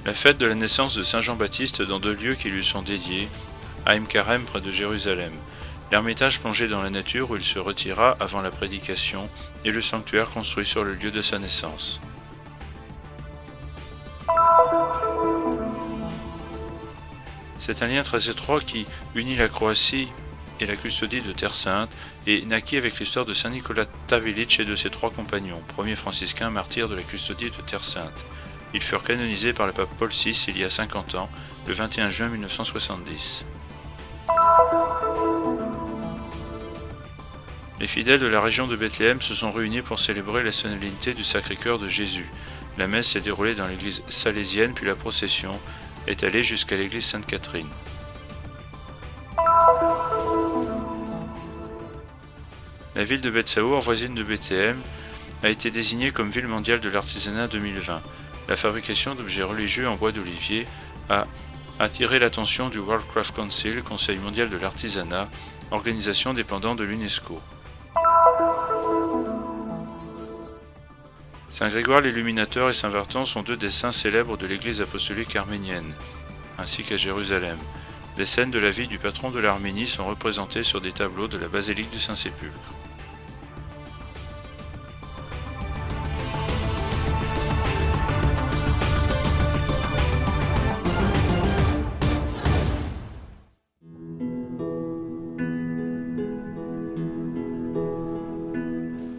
La fête de la naissance de Saint Jean-Baptiste dans 2 lieux qui lui sont dédiés, à Aïm Karem près de Jérusalem, l'ermitage plongé dans la nature où il se retira avant la prédication et le sanctuaire construit sur le lieu de sa naissance. C'est un lien très étroit qui unit la Croatie et la custodie de Terre Sainte et naquit avec l'histoire de Saint Nicolas Tavelić et de ses 3 compagnons, premiers franciscains martyrs de la custodie de Terre Sainte. Ils furent canonisés par le pape Paul VI il y a 50 ans, le 21 juin 1970. Les fidèles de la région de Bethléem se sont réunis pour célébrer la solennité du Sacré-Cœur de Jésus. La messe s'est déroulée dans l'église salésienne, puis la procession est allée jusqu'à l'église Sainte-Catherine. La ville de Beth-Saour, voisine de Bethléem, a été désignée comme ville mondiale de l'artisanat 2020. La fabrication d'objets religieux en bois d'olivier a attiré l'attention du World Craft Council, Conseil mondial de l'artisanat, organisation dépendant de l'UNESCO. Saint Grégoire l'Illuminateur et Saint Vartan sont 2 des saints célèbres de l'église apostolique arménienne, ainsi qu'à Jérusalem. Des scènes de la vie du patron de l'Arménie sont représentées sur des tableaux de la basilique du Saint-Sépulcre.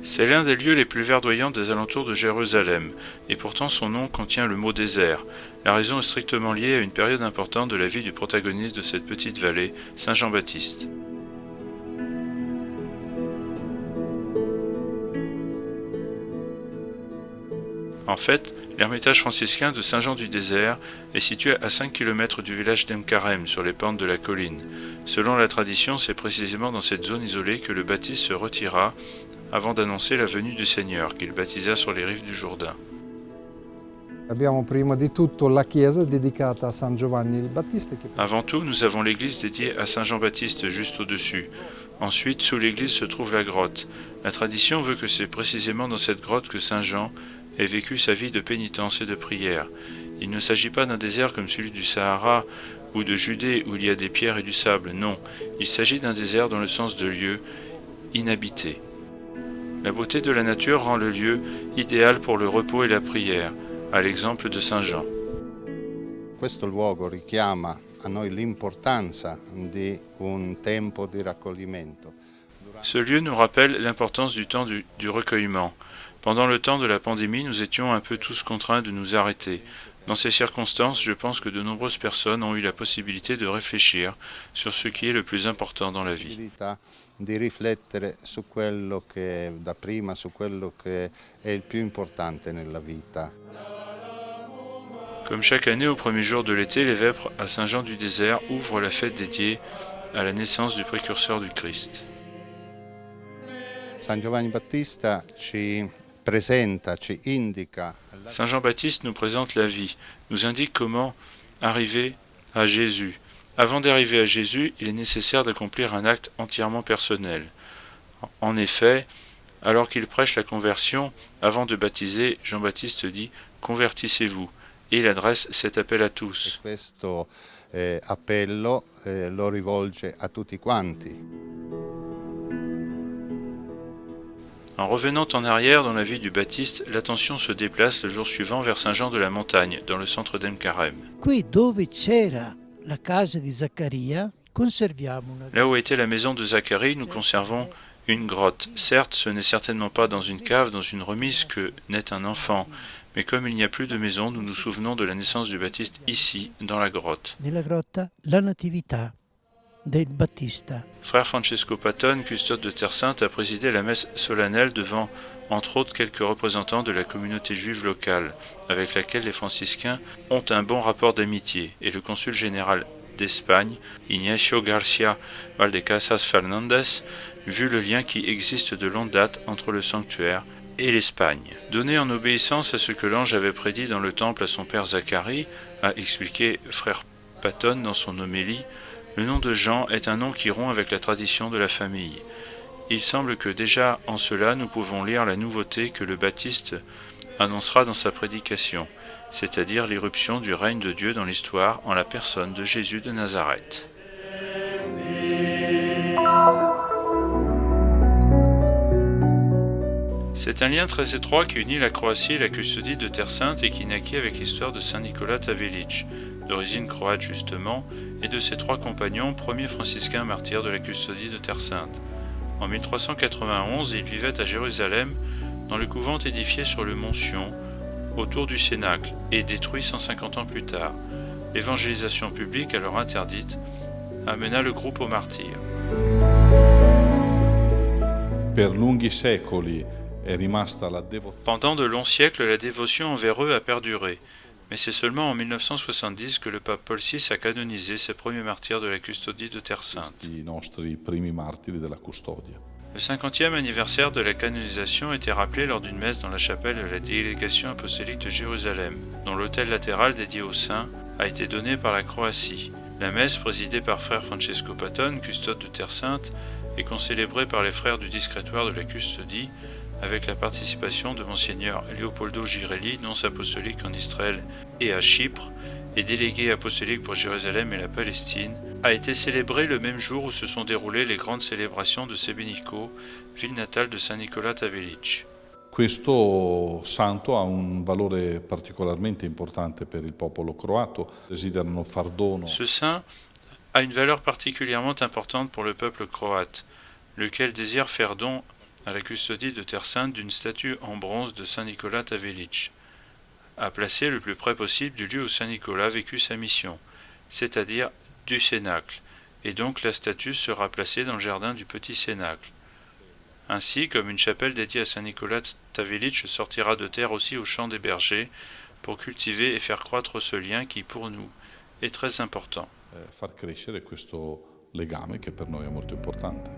C'est l'un des lieux les plus verdoyants des alentours de Jérusalem, et pourtant son nom contient le mot désert. La raison est strictement liée à une période importante de la vie du protagoniste de cette petite vallée, Saint Jean-Baptiste. En fait, l'ermitage franciscain de Saint-Jean-du-Désert est situé à 5 km du village d'Aïm Karem, sur les pentes de la colline. Selon la tradition, c'est précisément dans cette zone isolée que le Baptiste se retira avant d'annoncer la venue du Seigneur, qu'il baptisa sur les rives du Jourdain. Avant tout, nous avons l'église dédiée à Saint Jean-Baptiste juste au-dessus. Ensuite, sous l'église se trouve la grotte. La tradition veut que c'est précisément dans cette grotte que Saint Jean ait vécu sa vie de pénitence et de prière. Il ne s'agit pas d'un désert comme celui du Sahara ou de Judée où il y a des pierres et du sable, non. Il s'agit d'un désert dans le sens de lieu inhabité. La beauté de la nature rend le lieu idéal pour le repos et la prière, à l'exemple de Saint Jean. Questo luogo richiama a noi l'importanza di un tempo di raccoglimento. Ce lieu nous rappelle l'importance du temps du recueillement. Pendant le temps de la pandémie, nous étions un peu tous contraints de nous arrêter. Dans ces circonstances, je pense que de nombreuses personnes ont eu la possibilité de réfléchir sur ce qui est le plus important dans la vie. Di riflettere su quello che dapprima, su quello che è il più importante nella vita. Comme chaque année, au premier jour de l'été, les vêpres à Saint-Jean-du-Désert ouvrent la fête dédiée à la naissance du précurseur du Christ. San Giovanni Battista ci presenta, ci indica. Saint Jean-Baptiste nous présente la vie, nous indique comment arriver à Jésus. Avant d'arriver à Jésus, il est nécessaire d'accomplir un acte entièrement personnel. En effet, alors qu'il prêche la conversion, avant de baptiser, Jean-Baptiste dit « Convertissez-vous » et il adresse cet appel à tous. Questo appello lo rivolge a tutti quanti. En revenant en arrière dans la vie du Baptiste, l'attention se déplace le jour suivant vers Saint-Jean de la Montagne, dans le centre d'Aïm Karem. Qui dove c'era la casa di Zaccaria, conserviamo una... Là où était la maison de Zacharie, nous conservons une grotte. Certes, ce n'est certainement pas dans une cave, dans une remise que naît un enfant, mais comme il n'y a plus de maison, nous nous souvenons de la naissance du Baptiste ici, dans la grotte. Nella grotta, la natività del Battista. Frère Francesco Patton, custode de Terre Sainte, a présidé la messe solennelle devant, entre autres, quelques représentants de la communauté juive locale, avec laquelle les franciscains ont un bon rapport d'amitié, et le consul général d'Espagne, Ignacio García Valdecasas Fernández, vu le lien qui existe de longue date entre le sanctuaire et l'Espagne. Donné en obéissance à ce que l'ange avait prédit dans le temple à son père Zacharie, a expliqué frère Patton dans son homélie, le nom de Jean est un nom qui rompt avec la tradition de la famille. Il semble que déjà en cela nous pouvons lire la nouveauté que le Baptiste annoncera dans sa prédication. c'est-à-dire l'irruption du règne de Dieu dans l'histoire en la personne de Jésus de Nazareth. C'est un lien très étroit qui unit la Croatie et la custodie de Terre Sainte et qui naquit avec l'histoire de Saint Nicolas Tavelić, d'origine croate justement, et de ses 3 compagnons, premiers franciscains martyrs de la custodie de Terre Sainte. En 1391, ils vivaient à Jérusalem, dans le couvent édifié sur le mont Sion, autour du Cénacle, et détruit 150 ans plus tard. L'évangélisation publique, alors interdite, amena le groupe au martyr. Per lunghi secoli Pendant de longs siècles, la dévotion envers eux a perduré, mais c'est seulement en 1970 que le pape Paul VI a canonisé ses premiers martyrs de la custodie de Terre Sainte. Le 50e anniversaire de la canonisation était rappelé lors d'une messe dans la chapelle de la délégation apostolique de Jérusalem, dont l'autel latéral dédié aux saints a été donné par la Croatie. La messe, présidée par frère Francesco Patton, custode de Terre Sainte, et concélébrée par les frères du discrétoire de la custodie, avec la participation de Monseigneur Leopoldo Girelli, nonce apostolique en Israël et à Chypre, et délégué apostolique pour Jérusalem et la Palestine, a été célébrée le même jour où se sont déroulées les grandes célébrations de Sebenico, ville natale de Saint Nicolas Tavelić. Questo santo ha un valore particolarmente importante per il popolo croato. Desiderano far dono. Ce saint a une valeur particulièrement importante pour le peuple croate, lequel désire faire don à la custodie de Terre Sainte d'une statue en bronze de Saint Nicolas Tavelić, à placer le plus près possible du lieu où Saint Nicolas vécut sa mission, c'est-à-dire du Cénacle, et donc la statue sera placée dans le jardin du Petit Cénacle. Ainsi, comme une chapelle dédiée à Saint Nicolas Tavelić sortira de terre aussi au champ des bergers, pour cultiver et faire croître ce lien qui, pour nous, est très important. Far crescere questo legame che per noi è molto importante.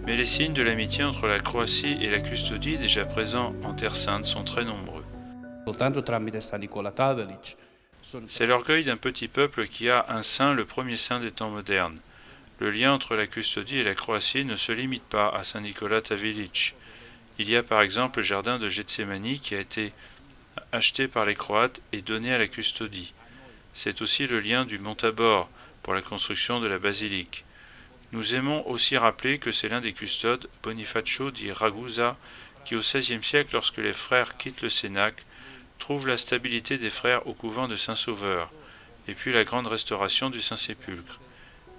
Mais les signes de l'amitié entre la Croatie et la custodie déjà présents en Terre Sainte sont très nombreux. C'est l'orgueil d'un petit peuple qui a un saint, le premier saint des temps modernes. Le lien entre la custodie et la Croatie ne se limite pas à Saint Nicolas Tavelić. Il y a par exemple le jardin de Gethsémani qui a été acheté par les Croates et donné à la custodie. C'est aussi le lien du mont Tabor pour la construction de la basilique. Nous aimons aussi rappeler que c'est l'un des custodes, Bonifacio di Ragusa, qui au XVIe siècle, lorsque les frères quittent le Cénacle, trouve la stabilité des frères au couvent de Saint-Sauveur, et puis la grande restauration du Saint-Sépulcre.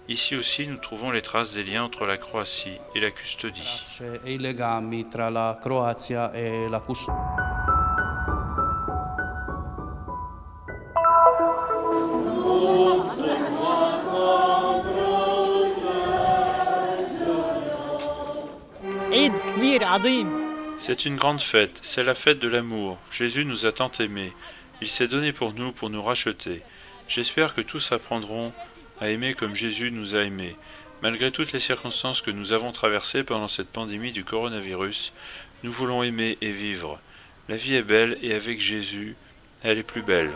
Ici aussi, nous trouvons les traces des liens entre la Croatie et la custodie. C'est une grande fête, c'est la fête de l'amour. Jésus nous a tant aimés. Il s'est donné pour nous racheter. J'espère que tous apprendront à aimer comme Jésus nous a aimés. Malgré toutes les circonstances que nous avons traversées pendant cette pandémie du coronavirus, nous voulons aimer et vivre. La vie est belle et avec Jésus, elle est plus belle.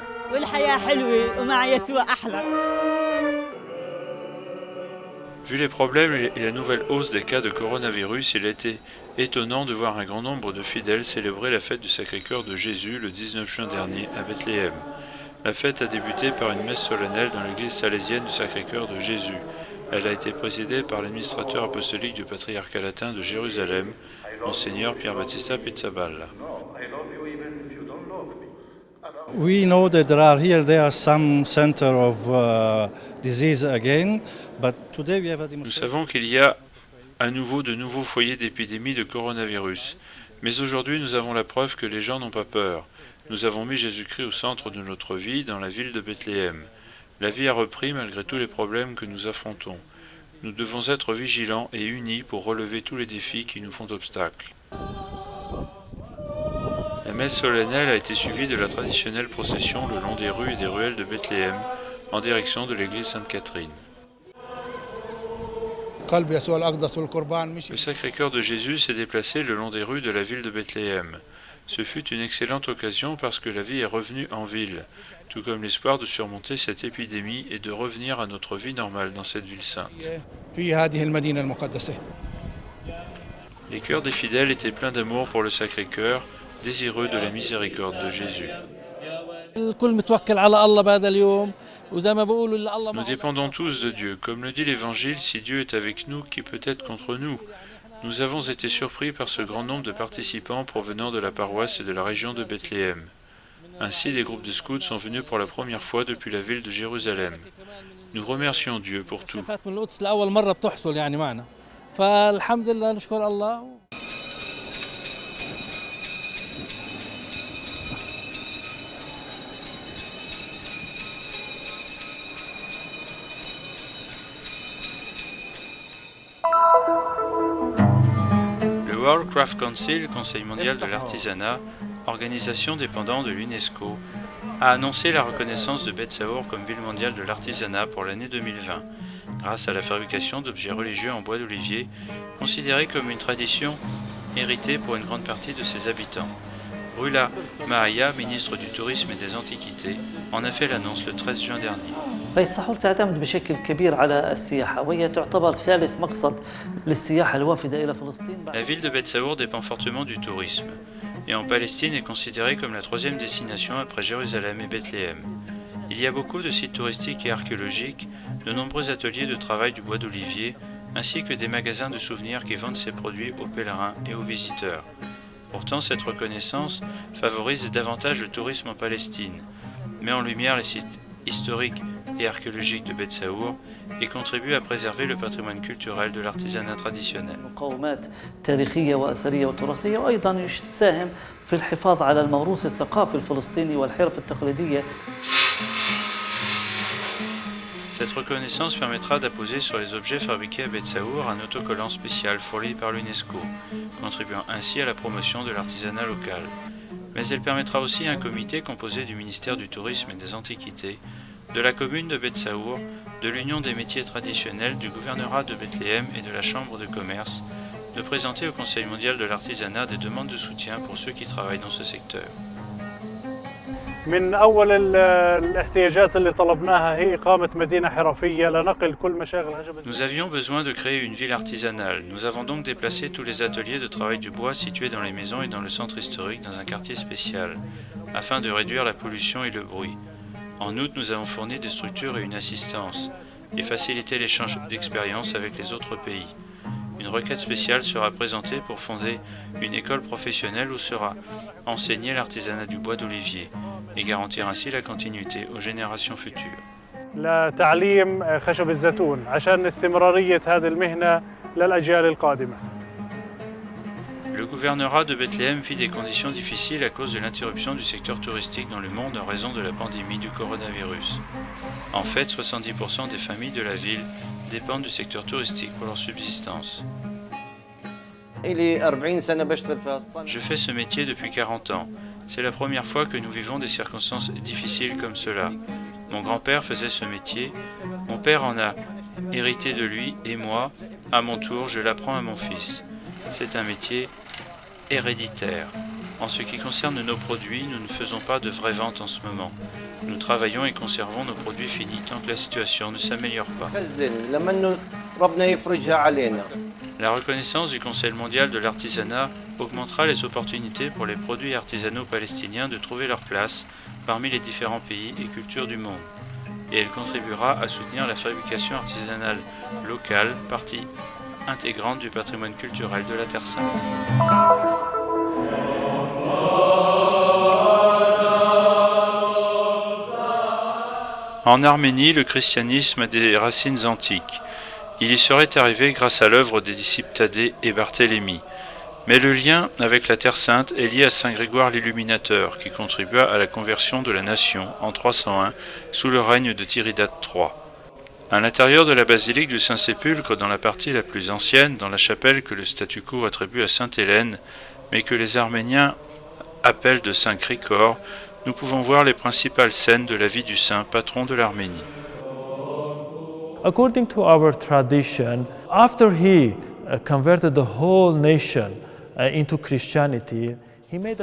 Vu les problèmes et la nouvelle hausse des cas de coronavirus, il a été étonnant de voir un grand nombre de fidèles célébrer la fête du Sacré-Cœur de Jésus le 19 juin dernier à Bethléem. La fête a débuté par une messe solennelle dans l'église salésienne du Sacré-Cœur de Jésus. Elle a été présidée par l'administrateur apostolique du patriarcat latin de Jérusalem, Monseigneur Pier Battista Pizzaballa. We know that there are some center of disease again, but today we have a Nous demonstration. savons qu'il y a à nouveau de nouveaux foyers d'épidémie de coronavirus. Mais aujourd'hui, nous avons la preuve que les gens n'ont pas peur. Nous avons mis Jésus-Christ au centre de notre vie dans la ville de Bethléem. La vie a repris malgré tous les problèmes que nous affrontons. Nous devons être vigilants et unis pour relever tous les défis qui nous font obstacle. La messe solennelle a été suivie de la traditionnelle procession le long des rues et des ruelles de Bethléem en direction de l'église Sainte-Catherine. Le Sacré-Cœur de Jésus s'est déplacé le long des rues de la ville de Bethléem. Ce fut une excellente occasion parce que la vie est revenue en ville, tout comme l'espoir de surmonter cette épidémie et de revenir à notre vie normale dans cette ville sainte. Les cœurs des fidèles étaient pleins d'amour pour le Sacré-Cœur, désireux de la miséricorde de Jésus. الكل متوكل على الله بهذا اليوم وزي ما بيقولوا اللي الله Nous dépendons tous de Dieu. Comme le dit l'Évangile, si Dieu est avec nous, qui peut être contre nous? Nous avons été surpris par ce grand nombre de participants provenant de la paroisse et de la région de Bethléem. Ainsi, des groupes de scouts sont venus pour la première fois depuis la ville de Jérusalem. Nous remercions Dieu pour tout. شفت من القدس لأول مرة بتحصل يعني معنا فالحمد لله نشكر الله. Le World Craft Council, Conseil mondial de l'artisanat, organisation dépendante de l'UNESCO, a annoncé la reconnaissance de Beit Saour comme ville mondiale de l'artisanat pour l'année 2020, grâce à la fabrication d'objets religieux en bois d'olivier, considérés comme une tradition héritée pour une grande partie de ses habitants. Rula Mahaya, ministre du Tourisme et des Antiquités, en a fait l'annonce le 13 juin dernier. بيت سحور تعتمد بشكل كبير على السياحة وهي تعتبر ثالث مقصد للسياحة الوافدة إلى فلسطين. La ville de Beit Saour dépend fortement du tourisme, et en Palestine est considérée comme la troisième destination après Jérusalem et Bethléem. Il y a beaucoup de sites touristiques et archéologiques, de nombreux ateliers de travail du bois d'olivier, ainsi que des magasins de souvenirs qui vendent ces produits aux pèlerins et aux visiteurs. Pourtant, cette reconnaissance favorise davantage le tourisme en Palestine, met en lumière les sites historiques et archéologiques de Beit Saour et contribue à préserver le patrimoine culturel de l'artisanat traditionnel. مقومات تاريخية وأثرية وتراثية وأيضا يساهم في الحفاظ على الموروث الثقافي الفلسطيني والحرف التقليدية. Cette reconnaissance permettra d'apposer sur les objets fabriqués à Beit Saour un autocollant spécial fourni par l'UNESCO, contribuant ainsi à la promotion de l'artisanat local. Mais elle permettra aussi à un comité composé du ministère du Tourisme et des Antiquités, de la commune de Beit Saour, de l'Union des métiers traditionnels, du gouvernorat de Bethléem et de la Chambre de commerce, de présenter au Conseil mondial de l'artisanat des demandes de soutien pour ceux qui travaillent dans ce secteur. من أول الاحتياجات اللي طلبناها هي إقامة مدينة حرفية لنقل كل مشاغل هجبة. Nous avions besoin de créer une ville artisanale. Nous avons donc déplacé tous les ateliers de travail du bois situés dans les maisons et dans le centre historique dans un quartier spécial, afin de réduire la pollution et le bruit. En outre, nous avons fourni des structures et une assistance, et facilité l'échange d'expériences avec les autres pays. Une requête spéciale sera présentée pour fonder une école professionnelle où sera enseigné l'artisanat du bois d'olivier et garantir ainsi la continuité aux générations futures. لتعليم خشب الزيتون عشان استمرارية هذه المهنة للأجيال القادمة. Le gouvernorat de Bethléem vit des conditions difficiles à cause de l'interruption du secteur touristique dans le monde en raison de la pandémie du coronavirus. En fait, 70% des familles de la ville dépendent du secteur touristique pour leur subsistance. Je fais ce métier depuis 40 ans. C'est la première fois que nous vivons des circonstances difficiles comme cela. Mon grand-père faisait ce métier, mon père en a hérité de lui et moi, à mon tour, je l'apprends à mon fils. C'est un métier héréditaire. En ce qui concerne nos produits, nous ne faisons pas de vraies ventes en ce moment. Nous travaillons et conservons nos produits finis tant que la situation ne s'améliore pas. La reconnaissance du Conseil mondial de l'artisanat augmentera les opportunités pour les produits artisanaux palestiniens de trouver leur place parmi les différents pays et cultures du monde. Et elle contribuera à soutenir la fabrication artisanale locale, partie intégrante du patrimoine culturel de la Terre Sainte. En Arménie, le christianisme a des racines antiques. Il y serait arrivé grâce à l'œuvre des disciples Thaddée et Barthélemy. Mais le lien avec la Terre Sainte est lié à Saint Grégoire l'Illuminateur, qui contribua à la conversion de la nation en 301 sous le règne de Tiridate III. À l'intérieur de la basilique du Saint-Sépulcre, dans la partie la plus ancienne, dans la chapelle que le statu quo attribue à Sainte Hélène, mais que les Arméniens appellent de Saint Krikor, nous pouvons voir les principales scènes de la vie du saint patron de l'Arménie. According to our tradition, after he converted the whole nation into Christianity,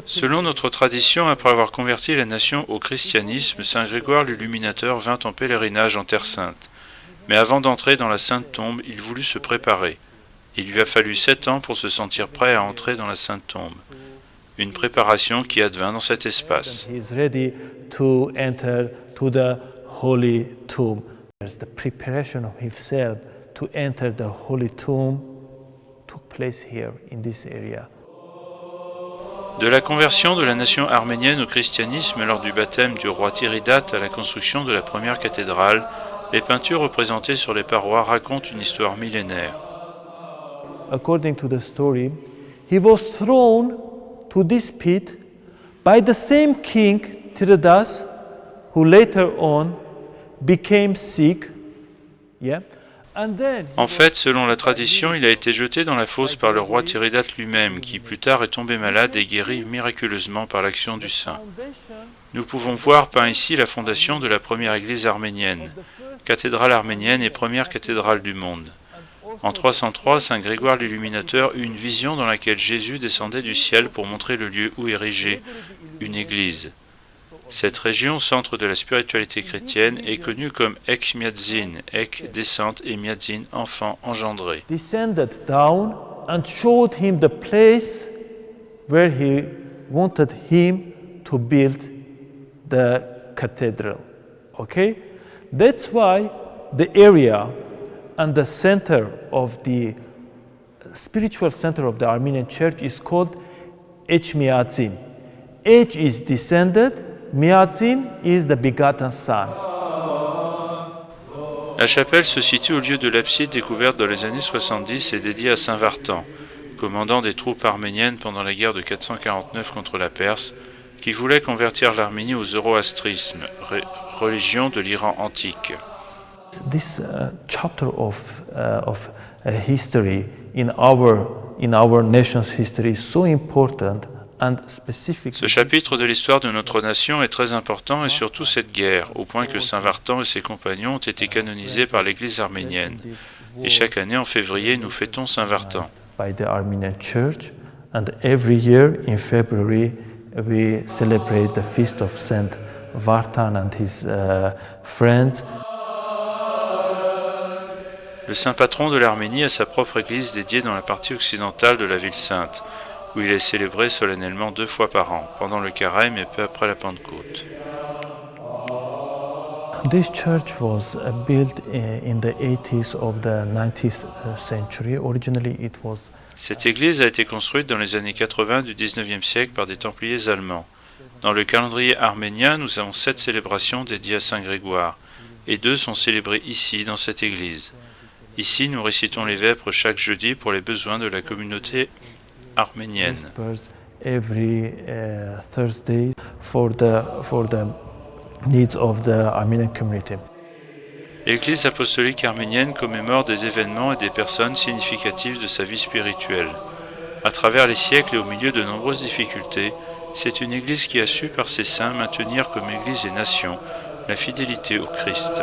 selon notre tradition, après avoir converti la nation au christianisme, Saint Grégoire l'Illuminateur vint en pèlerinage en Terre Sainte. Mais avant d'entrer dans la Sainte Tombe, il voulut se préparer. Il lui a fallu 7 ans pour se sentir prêt à entrer dans la Sainte Tombe. une préparation qui advint dans cet espace. He is ready to enter to the holy tomb. There's the preparation of himself to enter the holy tomb took place here in this area. De la conversion de la nation arménienne au christianisme lors du baptême du roi Tiridate à la construction de la première cathédrale, les peintures représentées sur les parois racontent une histoire millénaire. According to the story, he was thrown to this pit by the same king Tiridates, who later on became sick. Yeah. En fait, selon la tradition, il a été jeté dans la fosse par le roi Tiridate lui-même, qui plus tard est tombé malade et guéri miraculeusement par l'action du saint. Nous pouvons voir peint ici la fondation de la première église arménienne, cathédrale arménienne et première cathédrale du monde. En 303, saint Grégoire l'Illuminateur eut une vision dans laquelle Jésus descendait du ciel pour montrer le lieu où ériger une église. Cette région, centre de la spiritualité chrétienne, est connue comme Ek Miadzin, Ek descente et Miadzin enfant engendré. Descended down and showed him the place where he wanted him to build the cathedral. Okay? That's why the area and the center of the spiritual center of the Armenian church is called Ech Miadzin. Ech is descended, Miadzin is the begotten son. La chapelle se situe au lieu de l'abside découverte dans les années 70 et dédiée à saint Vartan, commandant des troupes arméniennes pendant la guerre de 449 contre la Perse, qui voulait convertir l'Arménie au zoroastrisme, religion de l'Iran antique. This chapter of history in our nation's history is so important. Ce chapitre de l'histoire de notre nation est très important et surtout cette guerre, au point que saint Vartan et ses compagnons ont été canonisés par l'Église arménienne. Et chaque année en février, nous fêtons saint Vartan. By the Armenian Church, and every year in February we celebrate the feast of Saint Vartan and his friends. Le saint patron de l'Arménie a sa propre église dédiée dans la partie occidentale de la ville sainte, où il est célébré solennellement 2 fois par an, pendant le carême et peu après la Pentecôte. This church was built in the 80s of the 19th century. Originally it was. Cette église a été construite dans les années 80 du 19e siècle par des Templiers allemands. Dans le calendrier arménien, nous avons 7 célébrations dédiées à saint Grégoire, et 2 sont célébrées ici, dans cette église. Ici, nous récitons les vêpres chaque jeudi pour les besoins de la communauté arménienne. Every Thursday for the needs of the Armenian community. L'Église apostolique arménienne commémore des événements et des personnes significatives de sa vie spirituelle. À travers les siècles et au milieu de nombreuses difficultés, c'est une Église qui a su par ses saints maintenir comme Église et nation la fidélité au Christ.